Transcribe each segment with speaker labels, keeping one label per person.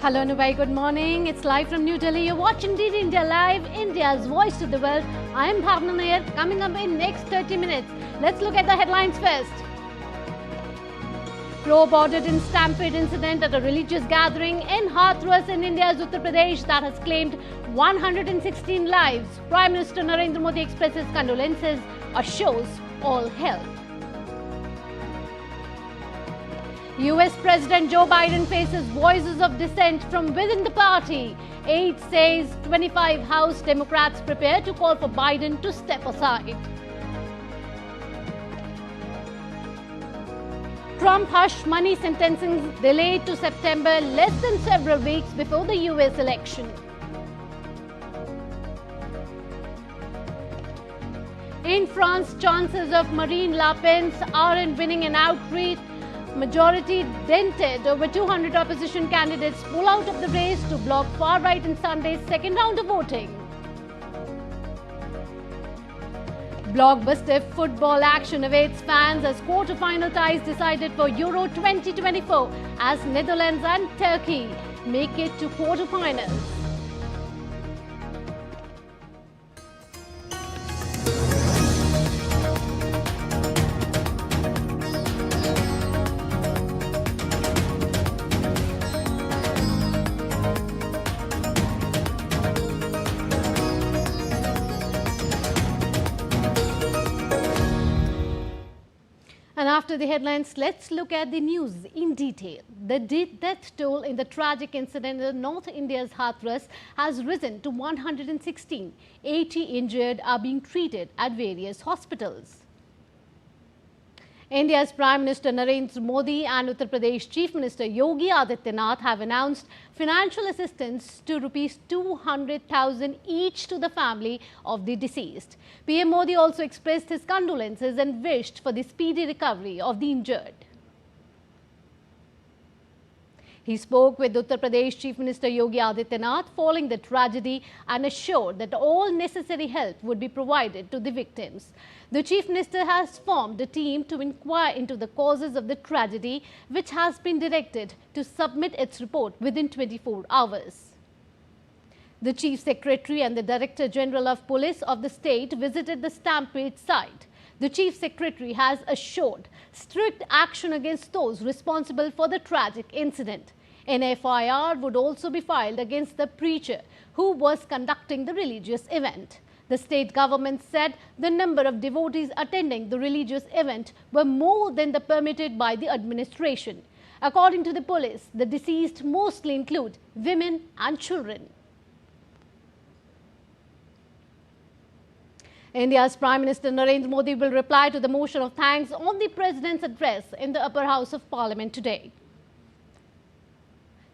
Speaker 1: Hello and a very good morning. It's live from New Delhi. You're watching DD India Live, India's voice to the world. I'm Bhavna Nair. Coming up in next 30 minutes. Let's look at the headlines first. Probe ordered in stampede incident at a religious gathering in Hathras in India's Uttar Pradesh that has claimed 116 lives. Prime Minister Narendra Modi expresses condolences, assures all health. US President Joe Biden faces voices of dissent from within the party. Aide says 25 House Democrats prepare to call for Biden to step aside. Trump hush money sentencing delayed to September, less than several weeks before the US election. In France, chances of Marine Le Pen's are in winning an outright majority dented over 200 opposition candidates pull out of the race to block far-right in Sunday's second round of voting. Blockbuster football action awaits fans as quarter-final ties decided for Euro 2024 as Netherlands and Turkey make it to quarter-finals. And after the headlines, let's look at the news in detail. The death toll in the tragic incident in North India's Hathras has risen to 116. 80 injured are being treated at various hospitals. India's Prime Minister Narendra Modi and Uttar Pradesh Chief Minister Yogi Adityanath have announced financial assistance to Rs 200,000 each to the family of the deceased. PM Modi also expressed his condolences and wished for the speedy recovery of the injured. He spoke with Uttar Pradesh Chief Minister Yogi Adityanath following the tragedy and assured that all necessary help would be provided to the victims. The Chief Minister has formed a team to inquire into the causes of the tragedy, which has been directed to submit its report within 24 hours. The Chief Secretary and the Director General of Police of the state visited the stampede site. The Chief Secretary has assured strict action against those responsible for the tragic incident. An FIR would also be filed against the preacher who was conducting the religious event. The state government said the number of devotees attending the religious event were more than the permitted by the administration. According to the police, the deceased mostly include women and children. India's Prime Minister Narendra Modi will reply to the motion of thanks on the President's address in the upper house of Parliament today.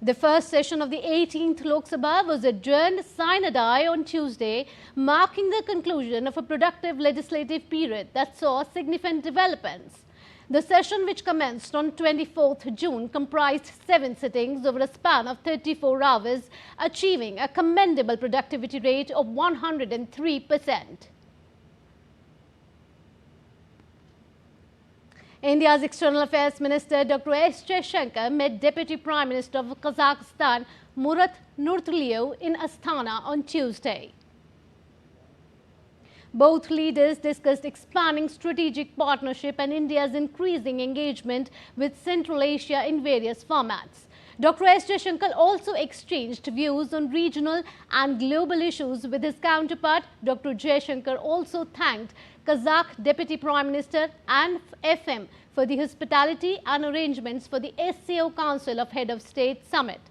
Speaker 1: The first session of the 18th Lok Sabha was adjourned sine die on Tuesday, marking the conclusion of a productive legislative period that saw significant developments. The session, which commenced on 24th June, comprised 7 sittings over a span of 34 hours, achieving a commendable productivity rate of 103%. India's External Affairs Minister Dr. S. Jaishankar met Deputy Prime Minister of Kazakhstan Murat Nurtuliev in Astana on Tuesday. Both leaders discussed expanding strategic partnership and India's increasing engagement with Central Asia in various formats. Dr. S. Jaishankar also exchanged views on regional and global issues with his counterpart. Dr. Jaishankar also thanked Kazakh Deputy Prime Minister and FM for the hospitality and arrangements for the SCO Council of Head of State Summit.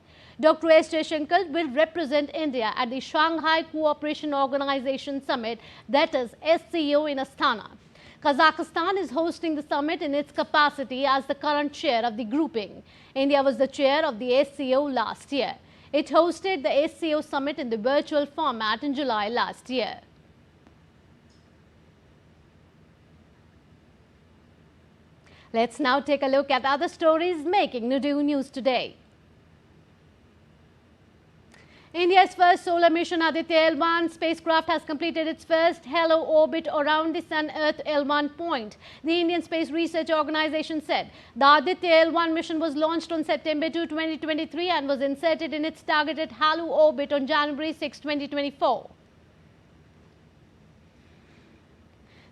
Speaker 1: Dr. S. Jaishankar will represent India at the Shanghai Cooperation Organization Summit, that is SCO, in Astana. Kazakhstan is hosting the summit in its capacity as the current chair of the grouping. India was the chair of the SCO last year. It hosted the SCO summit in the virtual format in July last year. Let's now take a look at other stories making new news today. India's first solar mission Aditya L1 spacecraft has completed its first halo orbit around the Sun-Earth L1 point. The Indian Space Research Organization said the Aditya L1 mission was launched on September 2, 2023 and was inserted in its targeted halo orbit on January 6, 2024.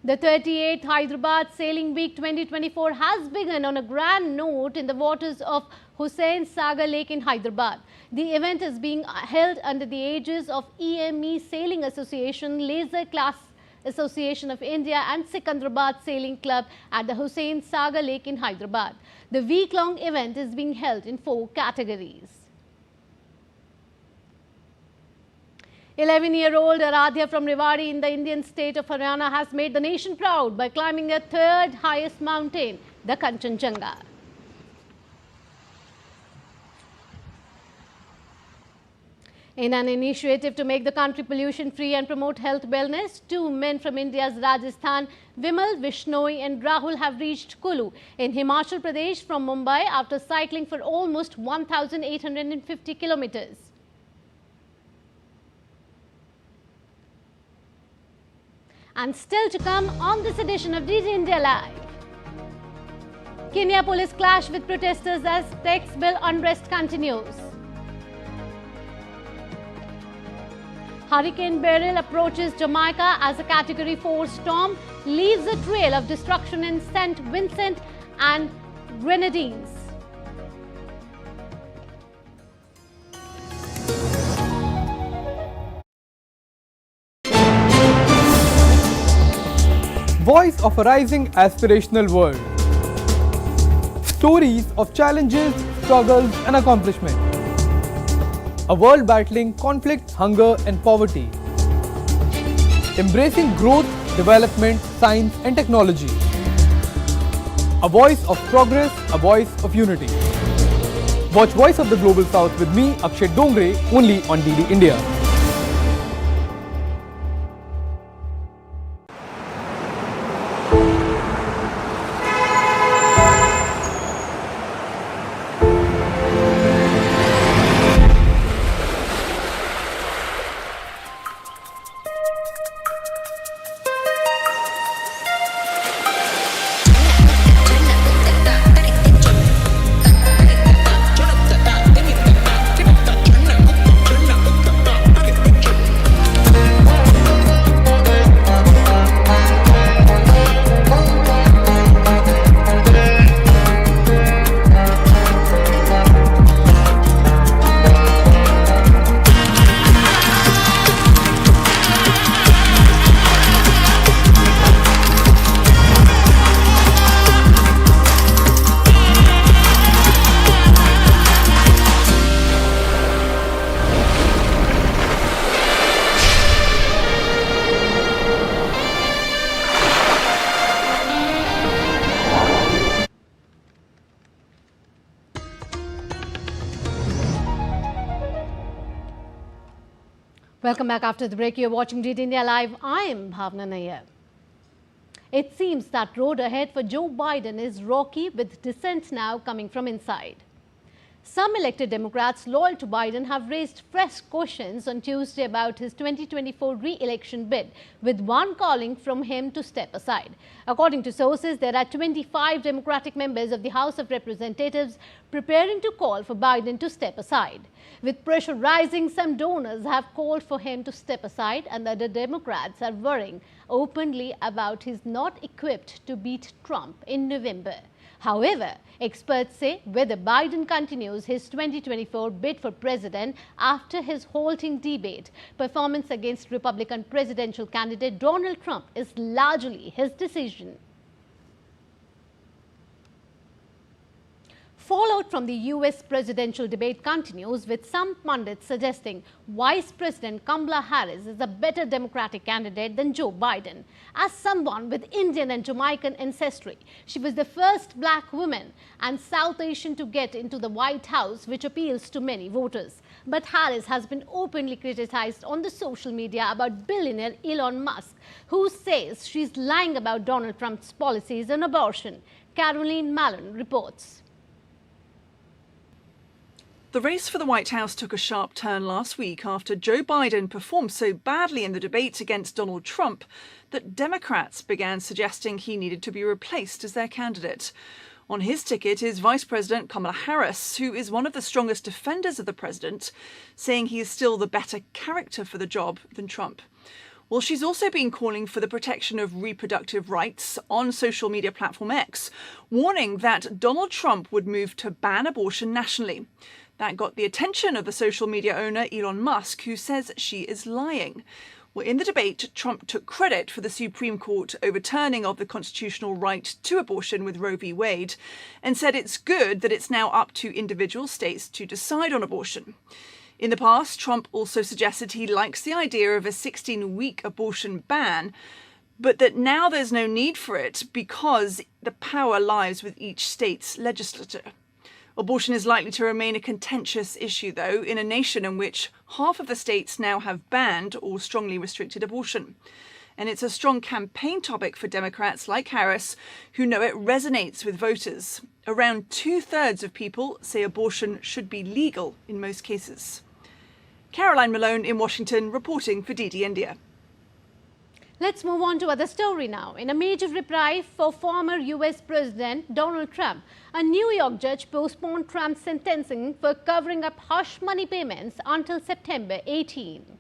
Speaker 1: The 38th Hyderabad Sailing Week 2024 has begun on a grand note in the waters of Hussain Sagar Lake in Hyderabad. The event is being held under the aegis of EME Sailing Association, Laser Class Association of India and Sikandrabad Sailing Club at the Hussain Sagar Lake in Hyderabad. The week-long event is being held in 4 categories. 11-year-old Aradhya from Rewari in the Indian state of Haryana has made the nation proud by climbing the 3rd highest mountain, the Kanchenjunga. In an initiative to make the country pollution-free and promote health wellness, 2 men from India's Rajasthan, Vimal Vishnoi and Rahul, have reached Kulu in Himachal Pradesh from Mumbai after cycling for almost 1,850 kilometers. And still to come on this edition of DD India Live. Kenya police clash with protesters as tax bill unrest continues. Hurricane Beryl approaches Jamaica as a Category 4 storm, leaves a trail of destruction in St. Vincent and Grenadines.
Speaker 2: Voice of a rising aspirational world. Stories of challenges, struggles and accomplishment. A world battling conflict, hunger and poverty. Embracing growth, development, science and technology. A voice of progress, a voice of unity. Watch Voice of the Global South with me, Akshay Dongre, only on DD India.
Speaker 1: Welcome back after the break. You're watching DD India Live. I am Bhavna Nair. It seems that road ahead for Joe Biden is rocky, with dissent now coming from inside. Some elected Democrats loyal to Biden have raised fresh questions on Tuesday about his 2024 re-election bid, with one calling from him to step aside. According to sources, there are 25 Democratic members of the House of Representatives preparing to call for Biden to step aside. With pressure rising, some donors have called for him to step aside, and the Democrats are worrying openly about he's not equipped to beat Trump in November. However, experts say whether Biden continues his 2024 bid for president after his halting debate performance against Republican presidential candidate Donald Trump is largely his decision. Fallout from the US presidential debate continues, with some pundits suggesting Vice President Kamala Harris is a better Democratic candidate than Joe Biden. As someone with Indian and Jamaican ancestry, she was the first black woman and South Asian to get into the White House, which appeals to many voters. But Harris has been openly criticized on the social media about billionaire Elon Musk, who says she's lying about Donald Trump's policies on abortion. Caroline Mallon reports.
Speaker 3: The race for the White House took a sharp turn last week after Joe Biden performed so badly in the debate against Donald Trump that Democrats began suggesting he needed to be replaced as their candidate. On his ticket is Vice President Kamala Harris, who is one of the strongest defenders of the president, saying he is still the better character for the job than Trump. Well, she's also been calling for the protection of reproductive rights on social media platform X, warning that Donald Trump would move to ban abortion nationally. That got the attention of the social media owner Elon Musk, who says she is lying. Well, in the debate, Trump took credit for the Supreme Court overturning of the constitutional right to abortion with Roe v. Wade and said it's good that it's now up to individual states to decide on abortion. In the past, Trump also suggested he likes the idea of a 16-week abortion ban, but that now there's no need for it because the power lies with each state's legislature. Abortion is likely to remain a contentious issue, though, in a nation in which half of the states now have banned or strongly restricted abortion. And it's a strong campaign topic for Democrats like Harris, who know it resonates with voters. Around 2/3 of people say abortion should be legal in most cases. Caroline Malone in Washington, reporting for DD India.
Speaker 1: Let's move on to other story now. In a major reprieve for former US President Donald Trump, a New York judge postponed Trump's sentencing for covering up hush money payments until September 18.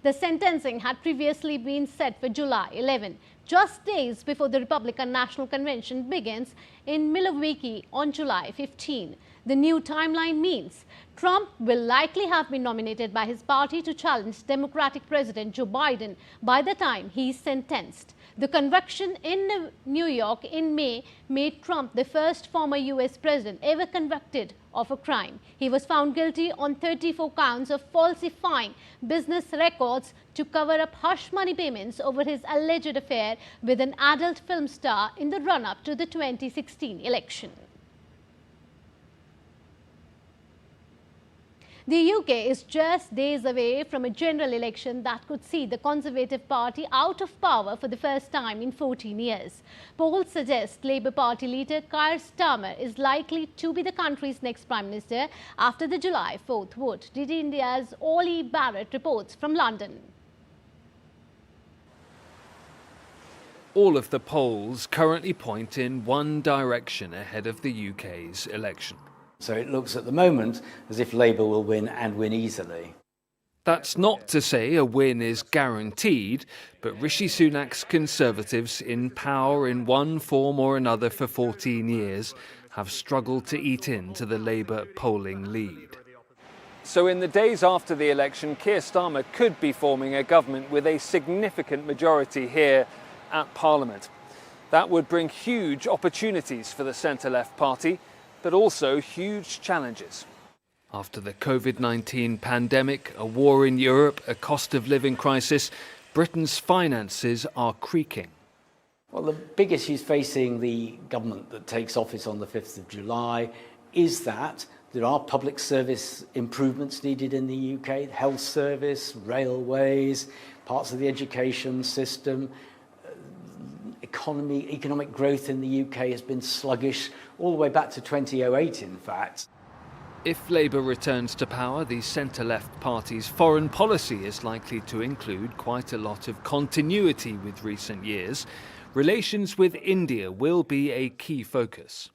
Speaker 1: The sentencing had previously been set for July 11, just days before the Republican National Convention begins in Milwaukee on July 15. The new timeline means Trump will likely have been nominated by his party to challenge Democratic President Joe Biden by the time he is sentenced. The conviction in New York in May made Trump the first former US president ever convicted of a crime. He was found guilty on 34 counts of falsifying business records to cover up hush money payments over his alleged affair with an adult film star in the run-up to the 2016 election. The UK is just days away from a general election that could see the Conservative Party out of power for the first time in 14 years. Polls suggest Labour Party leader Keir Starmer is likely to be the country's next Prime Minister after the July 4th vote. DD India's Ollie Barrett reports from London.
Speaker 4: All of the polls currently point in one direction ahead of the UK's election.
Speaker 5: So it looks at the moment as if Labour will win and win easily.
Speaker 4: That's not to say a win is guaranteed, but Rishi Sunak's Conservatives, in power in one form or another for 14 years, have struggled to eat into the Labour polling lead. So in the days after the election, Keir Starmer could be forming a government with a significant majority here at Parliament. That would bring huge opportunities for the centre-left party, but also huge challenges. After the COVID-19 pandemic, a war in Europe, a cost of living crisis, Britain's finances are creaking.
Speaker 5: Well, the big issues facing the government that takes office on the 5th of July is that there are public service improvements needed in the UK, health service, railways, parts of the education system. Economic growth in the UK has been sluggish all the way back to 2008, in fact.
Speaker 4: If Labour returns to power, the centre-left party's foreign policy is likely to include quite a lot of continuity with recent years. Relations with India will be a key focus.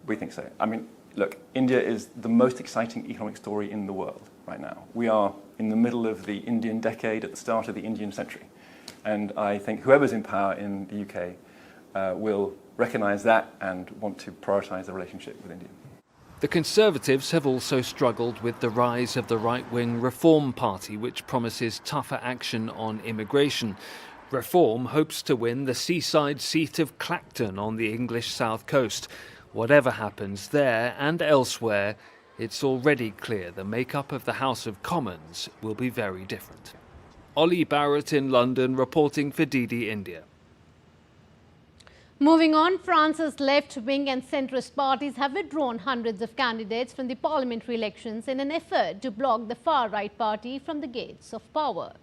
Speaker 6: We think so. I mean, look, India is the most exciting economic story in the world right now. We are in the middle of the Indian decade, at the start of the Indian century. And I think whoever's in power in the UK will recognise that and want to prioritise the relationship with India.
Speaker 4: The Conservatives have also struggled with the rise of the right-wing Reform Party, which promises tougher action on immigration. Reform hopes to win the seaside seat of Clacton on the English south coast. Whatever happens there and elsewhere, it's already clear the makeup of the House of Commons will be very different. Ollie Barrett in London, reporting for DD India.
Speaker 1: Moving on, France's left-wing and centrist parties have withdrawn hundreds of candidates from the parliamentary elections in an effort to block the far-right party from the gates of power.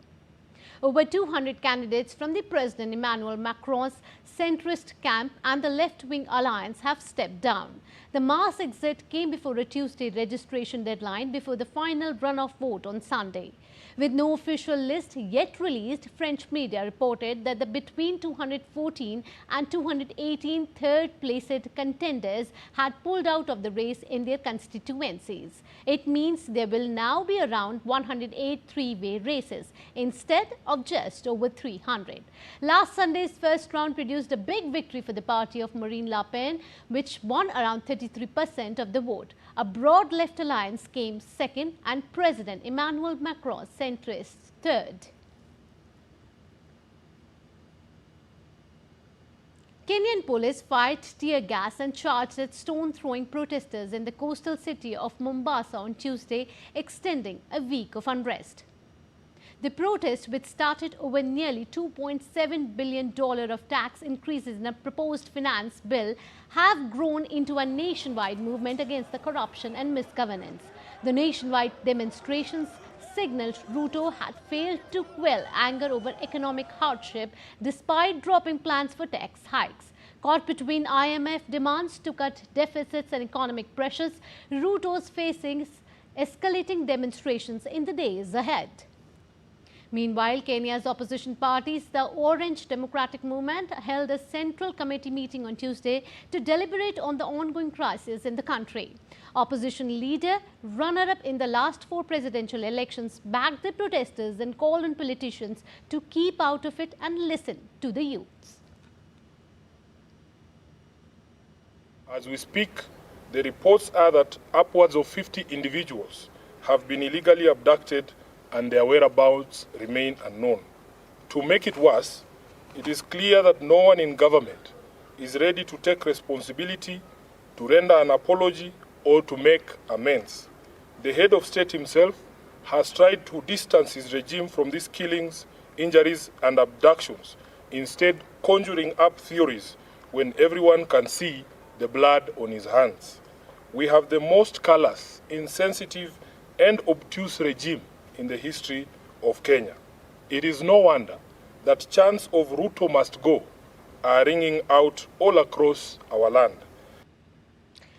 Speaker 1: Over 200 candidates from the President Emmanuel Macron's centrist camp and the left-wing alliance have stepped down. The mass exit came before a Tuesday registration deadline before the final runoff vote on Sunday. With no official list yet released, French media reported that the between 214 and 218 third-placed contenders had pulled out of the race in their constituencies. It means there will now be around 108 three-way races instead of just over 300. Last Sunday's first round produced a big victory for the party of Marine Le Pen, which won around 33% of the vote. A broad left alliance came second and President Emmanuel Macron's centrists third. Kenyan police fired tear gas and charged at stone-throwing protesters in the coastal city of Mombasa on Tuesday, extending a week of unrest. The protest, which started over nearly $2.7 billion of tax increases in a proposed finance bill, have grown into a nationwide movement against the corruption and misgovernance. The nationwide demonstrations signaled Ruto had failed to quell anger over economic hardship despite dropping plans for tax hikes. Caught between IMF demands to cut deficits and economic pressures, Ruto is facing escalating demonstrations in the days ahead. Meanwhile, Kenya's opposition parties, the Orange Democratic Movement, held a central committee meeting on Tuesday to deliberate on the ongoing crisis in the country. Opposition leader, runner-up in the last 4 presidential elections, backed the protesters and called on politicians to keep out of it and listen to the youths.
Speaker 7: As we speak, the reports are that upwards of 50 individuals have been illegally abducted and their whereabouts remain unknown. To make it worse, it is clear that no one in government is ready to take responsibility, to render an apology, or to make amends. The head of state himself has tried to distance his regime from these killings, injuries, and abductions, instead conjuring up theories when everyone can see the blood on his hands. We have the most callous, insensitive, and obtuse regime in the history of Kenya. It is no wonder that chants of Ruto must go are ringing out all across our land.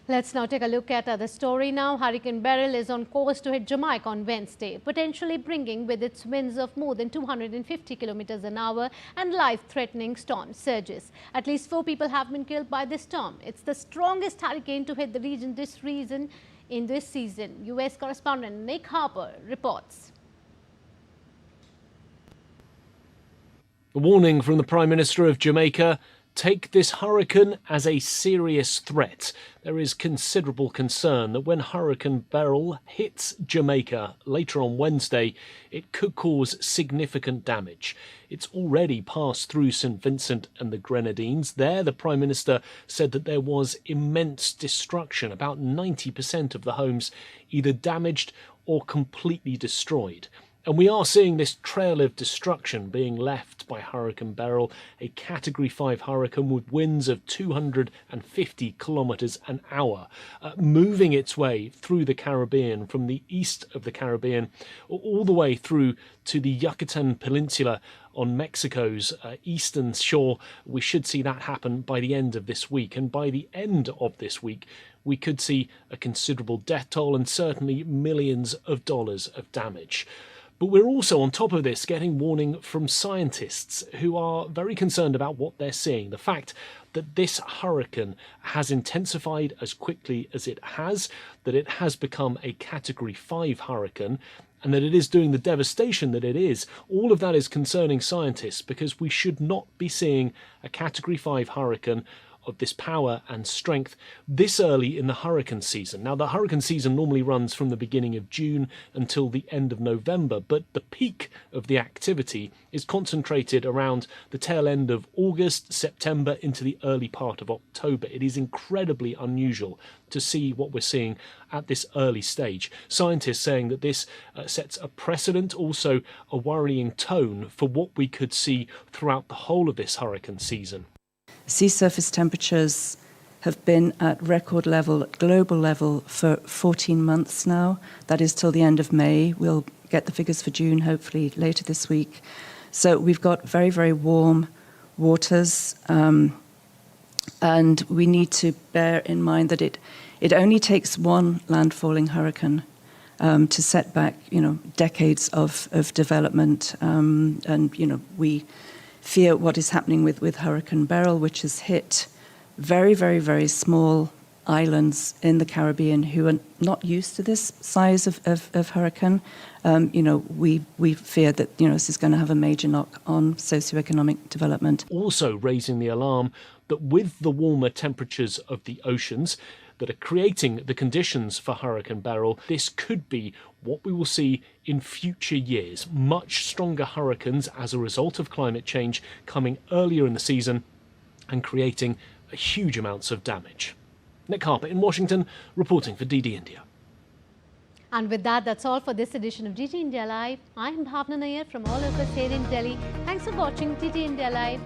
Speaker 1: Let's now take a look at the story now. Hurricane Beryl is on course to hit Jamaica on Wednesday, potentially bringing with its winds of more than 250 kilometers an hour and life-threatening storm surges. At least 4 people have been killed by this storm. It's the strongest hurricane to hit the region in this season. U.S. correspondent Nick Harper reports.
Speaker 8: A warning from the Prime Minister of Jamaica: take this hurricane as a serious threat. There is considerable concern that when Hurricane Beryl hits Jamaica later on Wednesday, it could cause significant damage. It's already passed through St Vincent and the Grenadines. There, the Prime Minister said that there was immense destruction, about 90% of the homes either damaged or completely destroyed. And we are seeing this trail of destruction being left by Hurricane Beryl, a Category 5 hurricane with winds of 250 kilometres an hour, moving its way through the Caribbean, from the east of the Caribbean all the way through to the Yucatan Peninsula on Mexico's eastern shore. We should see that happen by the end of this week. And by the end of this week, we could see a considerable death toll and certainly millions of dollars of damage. But we're also, on top of this, getting warning from scientists who are very concerned about what they're seeing. The fact that this hurricane has intensified as quickly as it has, that it has become a Category 5 hurricane, and that it is doing the devastation that it is. All of that is concerning scientists, because we should not be seeing a Category 5 hurricane of this power and strength this early in the hurricane season. Now, the hurricane season normally runs from the beginning of June until the end of November, but the peak of the activity is concentrated around the tail end of August, September into the early part of October. It is incredibly unusual to see what we're seeing at this early stage. Scientists saying that this sets a precedent, also a worrying tone for what we could see throughout the whole of this hurricane season.
Speaker 9: Sea surface temperatures have been at record level, at global level, for 14 months now. That is till the end of May. We'll get the figures for June, hopefully, later this week. So we've got very, very warm waters, and we need to bear in mind that It only takes one landfalling hurricane to set back, decades of development. And, we fear what is happening with Hurricane Beryl, which has hit very, very, very small islands in the Caribbean who are not used to this size of hurricane. We fear that, this is going to have a major knock on socioeconomic development.
Speaker 8: Also raising the alarm that with the warmer temperatures of the oceans that are creating the conditions for Hurricane Beryl, this could be what we will see in future years. Much stronger hurricanes as a result of climate change coming earlier in the season and creating huge amounts of damage. Nick Harper in Washington, reporting for DD India.
Speaker 1: And with that, that's all for this edition of DD India Live. I'm Bhavna Nair from all of us here in Delhi. Thanks for watching DD India Live.